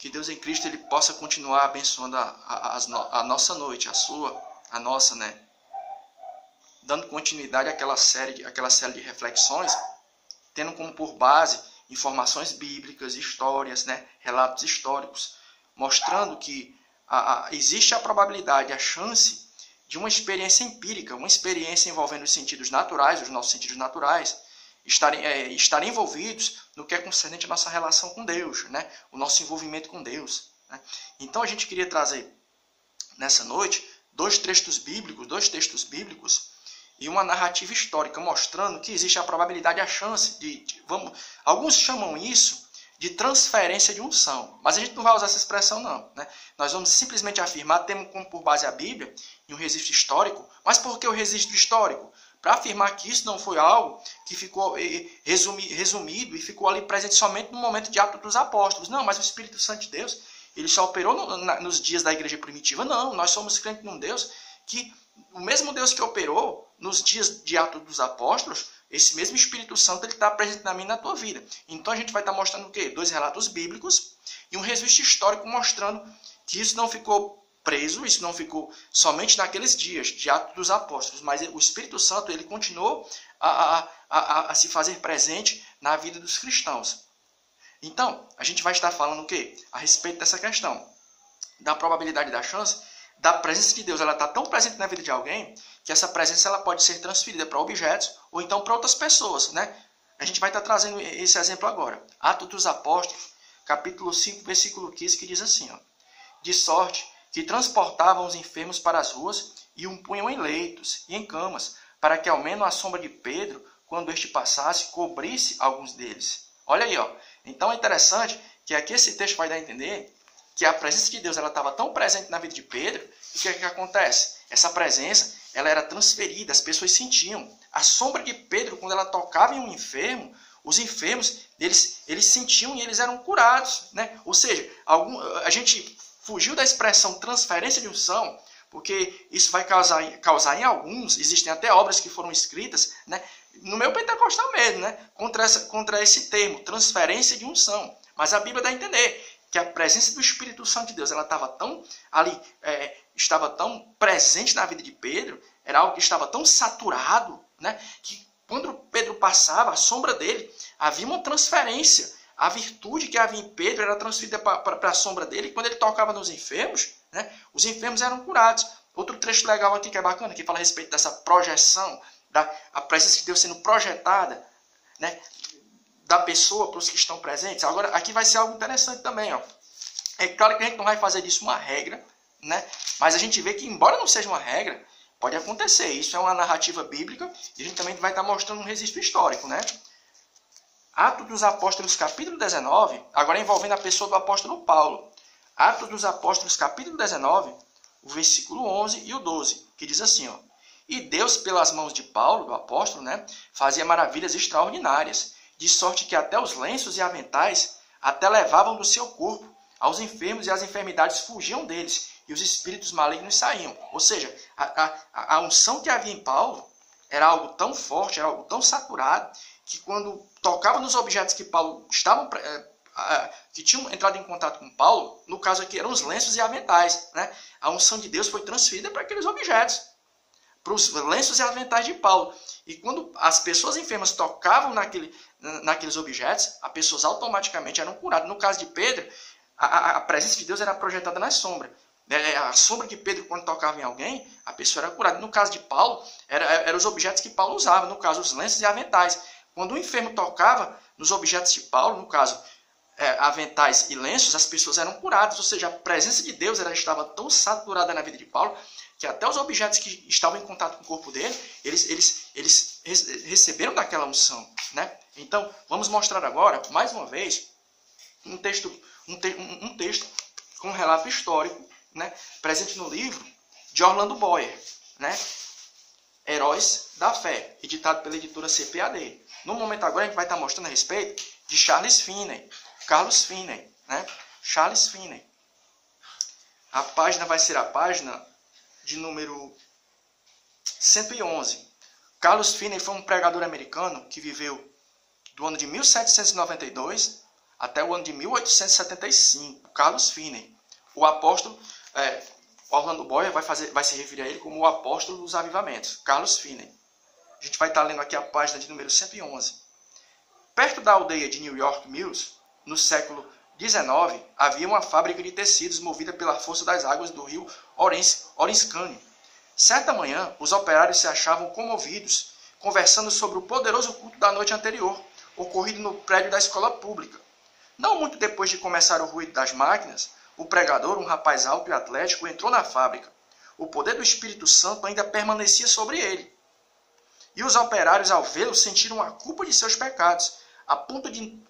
Que Deus em Cristo ele possa continuar abençoando a nossa noite, a nossa, né? Dando continuidade àquela série de reflexões, tendo como por base informações bíblicas, histórias, né? Relatos históricos, mostrando que existe a probabilidade, a chance de uma experiência empírica, uma experiência envolvendo os sentidos naturais, os nossos sentidos naturais, estarem envolvidos no que é concernente à nossa relação com Deus, né? O nosso envolvimento com Deus, né? Então a gente queria trazer nessa noite dois textos bíblicos e uma narrativa histórica mostrando que existe a probabilidade, a chance alguns chamam isso de transferência de unção, mas a gente não vai usar essa expressão não, né? Nós vamos simplesmente afirmar, temos como por base a Bíblia e um registro histórico. Mas por que o registro histórico? Para afirmar que isso não foi algo que ficou resumido e ficou ali presente somente no momento de Atos dos Apóstolos. Não, mas o Espírito Santo de Deus, ele só operou nos dias da igreja primitiva. Não, nós somos crentes num Deus que, o mesmo Deus que operou nos dias de Atos dos Apóstolos, esse mesmo Espírito Santo está presente na minha e na tua vida. Então a gente vai estar mostrando o quê? Dois relatos bíblicos e um registro histórico mostrando que isso não ficou preso, isso não ficou somente naqueles dias de Atos dos Apóstolos, mas o Espírito Santo ele continuou a se fazer presente na vida dos cristãos. Então, a gente vai estar falando o quê? A respeito dessa questão, da probabilidade da chance, da presença de Deus. Ela está tão presente na vida de alguém que essa presença ela pode ser transferida para objetos ou então para outras pessoas, né? A gente vai estar trazendo esse exemplo agora. Atos dos Apóstolos, capítulo 5, versículo 15, que diz assim, ó: de sorte que transportavam os enfermos para as ruas e o punham em leitos e em camas, para que ao menos a sombra de Pedro, quando este passasse, cobrisse alguns deles. Olha aí, ó. Então é interessante que aqui esse texto vai dar a entender que a presença de Deus ela estava tão presente na vida de Pedro, e o que é que acontece? Essa presença ela era transferida, as pessoas sentiam. A sombra de Pedro, quando ela tocava em um enfermo, os enfermos, eles sentiam e eles eram curados, né? Ou seja, a gente fugiu da expressão transferência de unção, porque isso vai causar em alguns, existem até obras que foram escritas, né, no meio pentecostal mesmo, né, contra esse termo, transferência de unção. Mas a Bíblia dá a entender que a presença do Espírito Santo de Deus ela estava tão ali, estava tão presente na vida de Pedro, era algo que estava tão saturado, né, que quando Pedro passava, a sombra dele, havia uma transferência. A virtude que havia em Pedro era transferida para a sombra dele. E quando ele tocava nos enfermos, né, os enfermos eram curados. Outro trecho legal aqui que é bacana, que fala a respeito dessa projeção, a presença de Deus sendo projetada, né, da pessoa para os que estão presentes. Agora, aqui vai ser algo interessante também. Ó. É claro que a gente não vai fazer disso uma regra, né, mas a gente vê que, embora não seja uma regra, pode acontecer. Isso é uma narrativa bíblica e a gente também vai estar mostrando um registro histórico, né? Atos dos Apóstolos, capítulo 19, agora envolvendo a pessoa do apóstolo Paulo. Atos dos Apóstolos, capítulo 19, o versículo 11 e o 12, que diz assim, ó: e Deus, pelas mãos de Paulo, do apóstolo, né, fazia maravilhas extraordinárias, de sorte que até os lenços e aventais até levavam do seu corpo aos enfermos e as enfermidades fugiam deles, e os espíritos malignos saíam. Ou seja, a unção que havia em Paulo era algo tão forte, era algo tão saturado, que quando tocava nos objetos que Paulo que tinham entrado em contato com Paulo, no caso aqui eram os lenços e aventais, né? A unção de Deus foi transferida para aqueles objetos, para os lenços e aventais de Paulo. E quando as pessoas enfermas tocavam naqueles objetos, as pessoas automaticamente eram curadas. No caso de Pedro, a presença de Deus era projetada na sombra. A sombra de Pedro, quando tocava em alguém, a pessoa era curada. No caso de Paulo, eram os objetos que Paulo usava, no caso, os lenços e aventais. Quando o enfermo tocava nos objetos de Paulo, no caso, aventais e lenços, as pessoas eram curadas. Ou seja, a presença de Deus estava tão saturada na vida de Paulo, que até os objetos que estavam em contato com o corpo dele, eles receberam daquela unção, né? Então, vamos mostrar agora, mais uma vez, um texto com um relato histórico, né, presente no livro de Orlando Boyer, né, Heróis da Fé, editado pela editora CPAD. No momento agora a gente vai estar mostrando a respeito de Charles Finney, Carlos Finney, né, Charles Finney. A página vai ser a página de número 111. Carlos Finney foi um pregador americano que viveu do ano de 1792 até o ano de 1875, Carlos Finney. O apóstolo, Orlando Boyer vai se referir a ele como o apóstolo dos avivamentos, Carlos Finney. A gente vai estar lendo aqui a página de número 111. Perto da aldeia de New York Mills, no século XIX, havia uma fábrica de tecidos movida pela força das águas do rio Orange Canyon. Certa manhã, os operários se achavam comovidos, conversando sobre o poderoso culto da noite anterior, ocorrido no prédio da escola pública. Não muito depois de começar o ruído das máquinas, o pregador, um rapaz alto e atlético, entrou na fábrica. O poder do Espírito Santo ainda permanecia sobre ele. E os operários, ao vê-lo, sentiram a culpa de seus pecados, a ponto de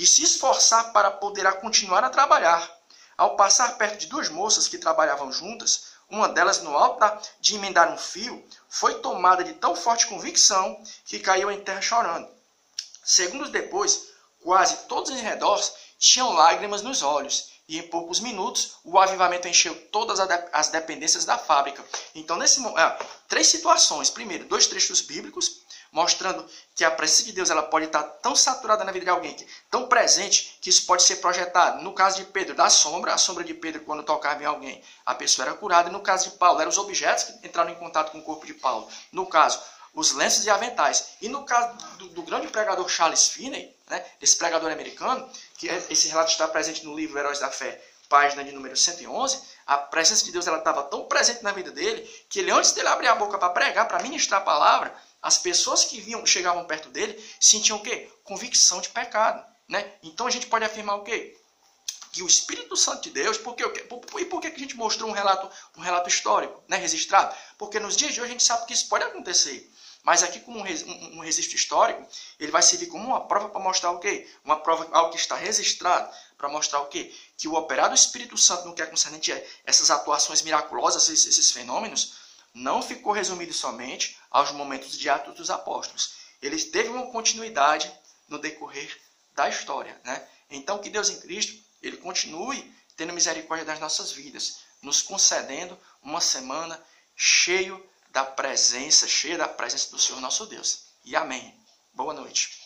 se esforçar para poder continuar a trabalhar. Ao passar perto de duas moças que trabalhavam juntas, uma delas, no alto de emendar um fio, foi tomada de tão forte convicção que caiu em terra chorando. Segundos depois, quase todos em redor tinham lágrimas nos olhos, e em poucos minutos o avivamento encheu todas as dependências da fábrica. Então, três situações. Primeiro, dois trechos bíblicos, mostrando que a presença de Deus ela pode estar tão saturada na vida de alguém, tão presente, que isso pode ser projetado. No caso de Pedro, da sombra, a sombra de Pedro, quando tocava em alguém, a pessoa era curada. E no caso de Paulo, eram os objetos que entraram em contato com o corpo de Paulo. No caso, os lenços e aventais. E no caso do grande pregador Charles Finney, né, esse pregador americano, que esse relato está presente no livro Heróis da Fé, página de número 111, a presença de Deus estava tão presente na vida dele, que ele, antes dele abrir a boca para pregar, para ministrar a palavra, as pessoas que chegavam perto dele sentiam o quê? Convicção de pecado. Né? Então a gente pode afirmar o quê? Que o Espírito Santo de Deus, por que a gente mostrou um relato histórico, né, registrado? Porque nos dias de hoje a gente sabe que isso pode acontecer. Mas aqui, como um registro histórico, ele vai servir como uma prova para mostrar o quê? Uma prova, algo que está registrado, para mostrar o quê? Que o operar do Espírito Santo no que é concernente a essas atuações miraculosas, esses fenômenos, não ficou resumido somente aos momentos de Atos dos Apóstolos. Ele teve uma continuidade no decorrer da história. Né? Então, que Deus em Cristo, ele continue tendo misericórdia das nossas vidas, nos concedendo uma semana cheia da presença do Senhor nosso Deus. E amém. Boa noite.